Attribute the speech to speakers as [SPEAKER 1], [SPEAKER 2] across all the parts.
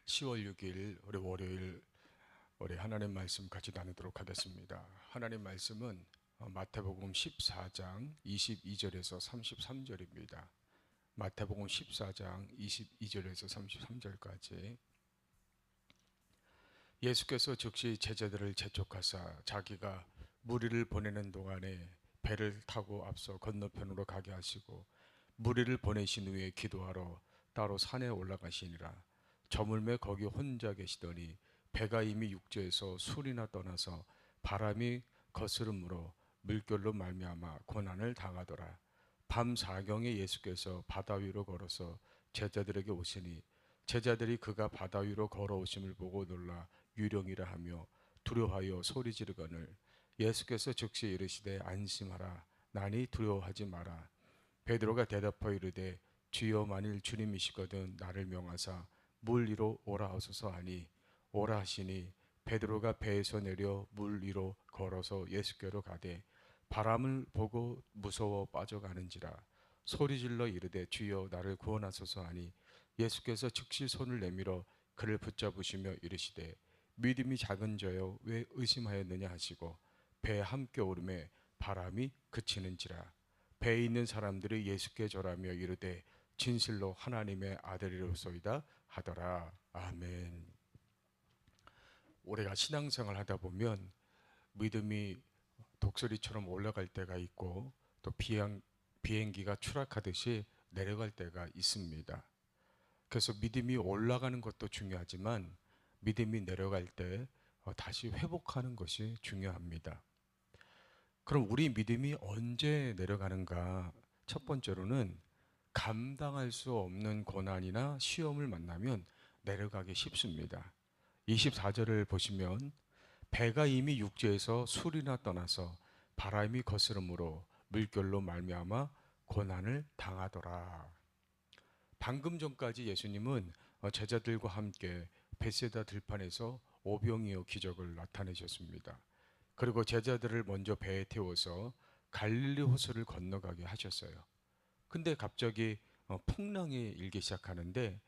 [SPEAKER 1] 10월 6일 우리 월요일 우리 하나님 말씀 같이 나누도록 하겠습니다. 하나님 말씀은 마태복음 14장 22절에서 33절입니다. 마태복음 14장 22절에서 33절까지. 예수께서 즉시 제자들을 재촉하사 자기가 무리를 보내는 동안에 배를 타고 앞서 건너편으로 가게 하시고 무리를 보내신 후에 기도하러 따로 산에 올라가시니라. 저물매 거기 혼자 계시더니 배가 이미 육지에서 술이나 떠나서 바람이 거스름으로 물결로 말미암아 고난을 당하더라. 밤 사경에 예수께서 바다 위로 걸어서 제자들에게 오시니 제자들이 그가 바다 위로 걸어오심을 보고 놀라 유령이라 하며 두려워하여 소리 지르거늘 예수께서 즉시 이르시되 안심하라 나니 두려워하지 마라. 베드로가 대답하여 이르되 주여 만일 주님이시거든 나를 명하사 물 위로 오라 하소서 하니 오라 하시니 베드로가 배에서 내려 물 위로 걸어서 예수께로 가되 바람을 보고 무서워 빠져가는지라 소리질러 이르되 주여 나를 구원하소서 하니 예수께서 즉시 손을 내밀어 그를 붙잡으시며 이르시되 믿음이 작은 자여 왜 의심하였느냐 하시고 배에 함께 오르매 바람이 그치는지라. 배에 있는 사람들이 예수께 절하며 이르되 진실로 하나님의 아들이로소이다 하더라. 아멘. 우리가 신앙생활 하다 보면 믿음이 독수리처럼 올라갈 때가 있고 또 비행기가 추락하듯이 내려갈 때가 있습니다. 그래서 믿음이 올라가는 것도 중요하지만 믿음이 내려갈 때 다시 회복하는 것이 중요합니다. 그럼 우리 믿음이 언제 내려가는가? 첫 번째로는 감당할 수 없는 고난이나 시험을 만나면 내려가기 쉽습니다. 24절을 보시면 배가 이미 육지에서 술이나 떠나서 바람이 거스름으로 물결로 말미암아 고난을 당하더라. 방금 전까지 예수님은 제자들과 함께 벳세다 들판에서 오병이어 기적을 나타내셨습니다. 그리고 제자들을 먼저 배에 태워서 갈릴리 호수를 건너가게 하셨어요. 근데 갑자기 풍랑이 일기 시작하는데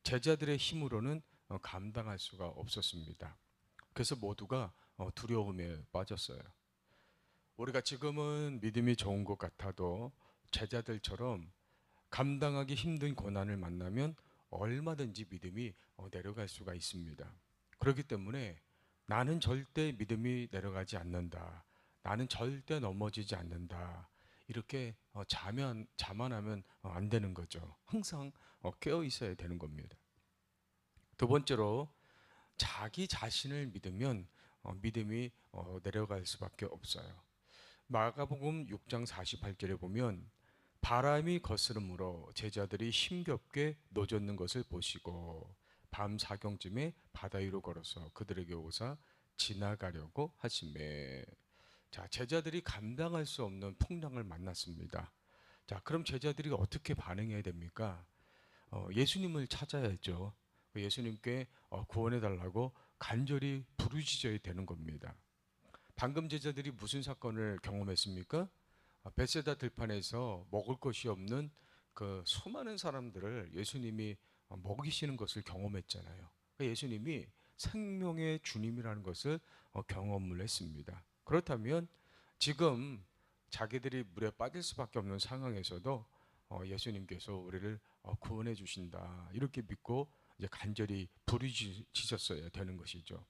[SPEAKER 1] 제자들의 힘으로는 감당할 수가 없었습니다. 그래서 모두가 두려움에 빠졌어요. 우리가 지금은 믿음이 좋은 것 같아도 제자들처럼 감당하기 힘든 고난을 만나면 얼마든지 믿음이 내려갈 수가 있습니다. 그렇기 때문에 나는 절대 믿음이 내려가지 않는다. 나는 절대 넘어지지 않는다. 이렇게 자만하면 안 되는 거죠. 항상 깨어 있어야 되는 겁니다. 두 번째로 자기 자신을 믿으면 믿음이 내려갈 수밖에 없어요. 마가복음 6장 48절에 보면 바람이 거스름으로 제자들이 힘겹게 노젓는 것을 보시고 밤 사경쯤에 바다 위로 걸어서 그들에게 오사 지나가려고 하시매. 자, 제자들이 감당할 수 없는 풍랑을 만났습니다. 자, 그럼 제자들이 어떻게 반응해야 됩니까? 예수님을 찾아야죠. 예수님께 구원해 달라고 간절히 부르짖어야 되는 겁니다. 방금 제자들이 무슨 사건을 경험했습니까? 벳세다 들판에서 먹을 것이 없는 그 수많은 사람들을 예수님이 먹이시는 것을 경험했잖아요. 예수님이 생명의 주님이라는 것을 경험을 했습니다. 그렇다면 지금 자기들이 물에 빠질 수밖에 없는 상황에서도 예수님께서 우리를 구원해 주신다 이렇게 믿고 이제 간절히 부르짖었어야 되는 것이죠.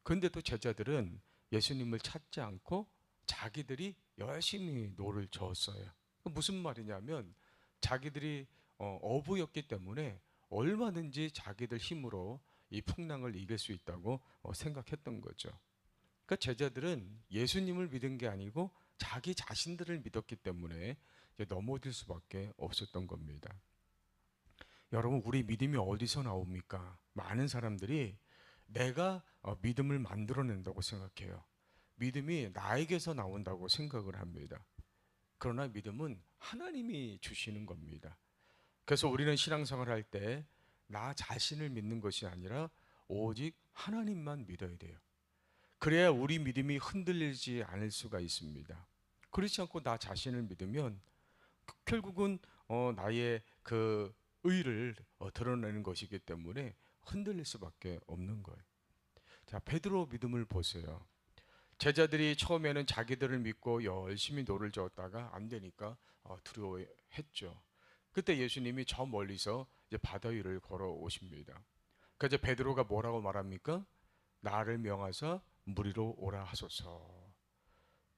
[SPEAKER 1] 그런데 또 제자들은 예수님을 찾지 않고 자기들이 열심히 노를 저었어요. 무슨 말이냐면 자기들이 어부였기 때문에 얼마든지 자기들 힘으로 이 풍랑을 이길 수 있다고 생각했던 거죠. 그러니까 제자들은 예수님을 믿은 게 아니고 자기 자신들을 믿었기 때문에 넘어질 수밖에 없었던 겁니다. 여러분, 우리 믿음이 어디서 나옵니까? 많은 사람들이 내가 믿음을 만들어낸다고 생각해요. 믿음이 나에게서 나온다고 생각을 합니다. 그러나 믿음은 하나님이 주시는 겁니다. 그래서 우리는 신앙생활을 할 때 나 자신을 믿는 것이 아니라 오직 하나님만 믿어야 돼요. 그래야 우리 믿음이 흔들리지 않을 수가 있습니다. 그렇지 않고 나 자신을 믿으면 결국은 나의 그 의를 드러내는 것이기 때문에 흔들릴 수밖에 없는 거예요. 자, 베드로 믿음을 보세요. 제자들이 처음에는 자기들을 믿고 열심히 노를 저었다가 안 되니까 두려워했죠. 그때 예수님이 저 멀리서 이제 바다 위를 걸어 오십니다. 그래서 베드로가 뭐라고 말합니까? 나를 명하사 물 위로 오라 하소서.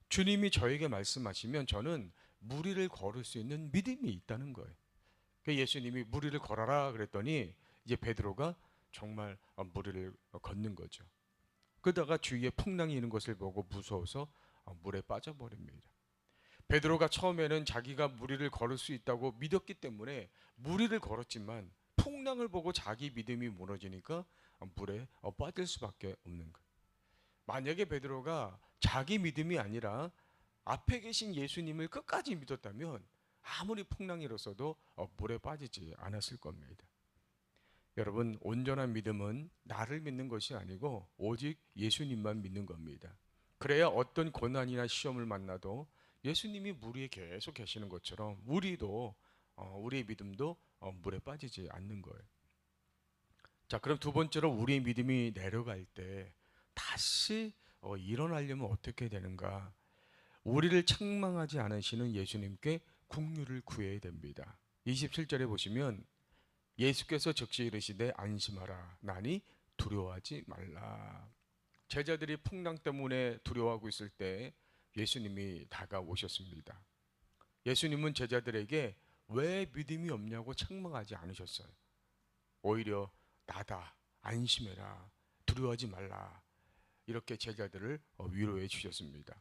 [SPEAKER 1] 주님이 저에게 말씀하시면 저는 물 위를 걸을 수 있는 믿음이 있다는 거예요. 그래서 예수님이 물 위를 걸어라 그랬더니 이제 베드로가 정말 물 위를 걷는 거죠. 그러다가 주위에 풍랑이 있는 것을 보고 무서워서 물에 빠져버립니다. 베드로가 처음에는 자기가 물 위를 걸을 수 있다고 믿었기 때문에 물 위를 걸었지만 풍랑을 보고 자기 믿음이 무너지니까 물에 빠질 수밖에 없는 거예요. 만약에 베드로가 자기 믿음이 아니라 앞에 계신 예수님을 끝까지 믿었다면 아무리 풍랑이 일었어도 물에 빠지지 않았을 겁니다. 여러분, 온전한 믿음은 나를 믿는 것이 아니고 오직 예수님만 믿는 겁니다. 그래야 어떤 고난이나 시험을 만나도 예수님이 물 위에 계속 계시는 것처럼 우리도 우리의 믿음도 물에 빠지지 않는 거예요. 자, 그럼 두 번째로 우리의 믿음이 내려갈 때 다시 일어나려면 어떻게 되는가? 우리를 책망하지 않으시는 예수님께 긍휼을 구해야 됩니다. 27절에 보시면 예수께서 즉시 이르시되 안심하라 나니 두려워하지 말라. 제자들이 풍랑 때문에 두려워하고 있을 때 예수님이 다가오셨습니다. 예수님은 제자들에게 왜 믿음이 없냐고 책망하지 않으셨어요. 오히려 나다, 안심해라, 두려워하지 말라, 이렇게 제자들을 위로해 주셨습니다.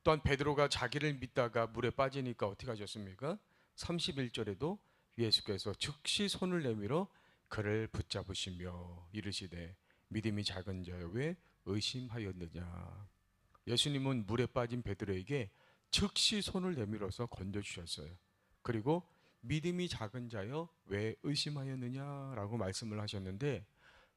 [SPEAKER 1] 또한 베드로가 자기를 믿다가 물에 빠지니까 어떻게 하셨습니까? 31절에도 예수께서 즉시 손을 내밀어 그를 붙잡으시며 이르시되 믿음이 작은 자여 왜 의심하였느냐. 예수님은 물에 빠진 베드로에게 즉시 손을 내밀어서 건져주셨어요. 그리고 믿음이 작은 자여 왜 의심하였느냐라고 말씀을 하셨는데,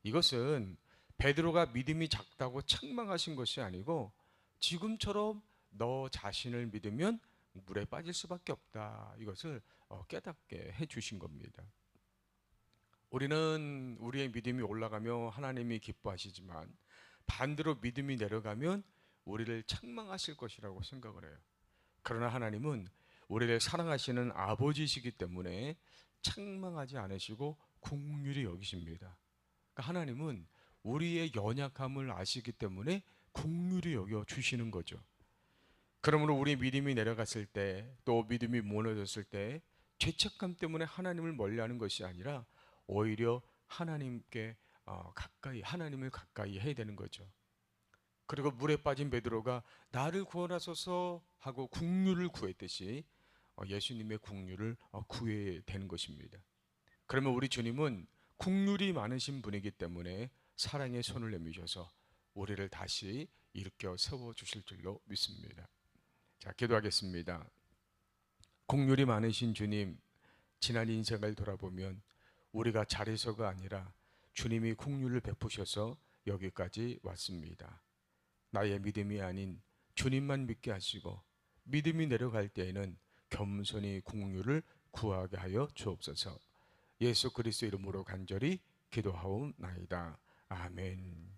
[SPEAKER 1] 이것은 베드로가 믿음이 작다고 책망하신 것이 아니고 지금처럼 너 자신을 믿으면 물에 빠질 수밖에 없다, 이것을 깨닫게 해 주신 겁니다. 우리는 우리의 믿음이 올라가며 하나님이 기뻐하시지만 반대로 믿음이 내려가면 우리를 책망하실 것이라고 생각을 해요. 그러나 하나님은 우리를 사랑하시는 아버지시기 때문에 책망하지 않으시고 긍휼히 여기십니다. 그러니까 하나님은 우리의 연약함을 아시기 때문에 긍휼히 여겨 주시는 거죠. 그러므로 우리 믿음이 내려갔을 때, 또 믿음이 무너졌을 때 죄책감 때문에 하나님을 멀리하는 것이 아니라 오히려 하나님께 하나님을 가까이 해야 되는 거죠. 그리고 물에 빠진 베드로가 나를 구원하소서 하고 긍휼을 구했듯이 예수님의 긍휼을 구해야 되는 것입니다. 그러면 우리 주님은 긍휼이 많으신 분이기 때문에 사랑의 손을 내미셔서 우리를 다시 일으켜 세워 주실 줄로 믿습니다. 자, 기도하겠습니다. 긍휼이 많으신 주님, 지난 인생을 돌아보면 우리가 잘해서가 아니라 주님이 긍휼을 베푸셔서 여기까지 왔습니다. 나의 믿음이 아닌 주님만 믿게 하시고 믿음이 내려갈 때에는 겸손히 긍휼을 구하게 하여 주옵소서. 예수 그리스도 이름으로 간절히 기도하옵나이다. 아멘.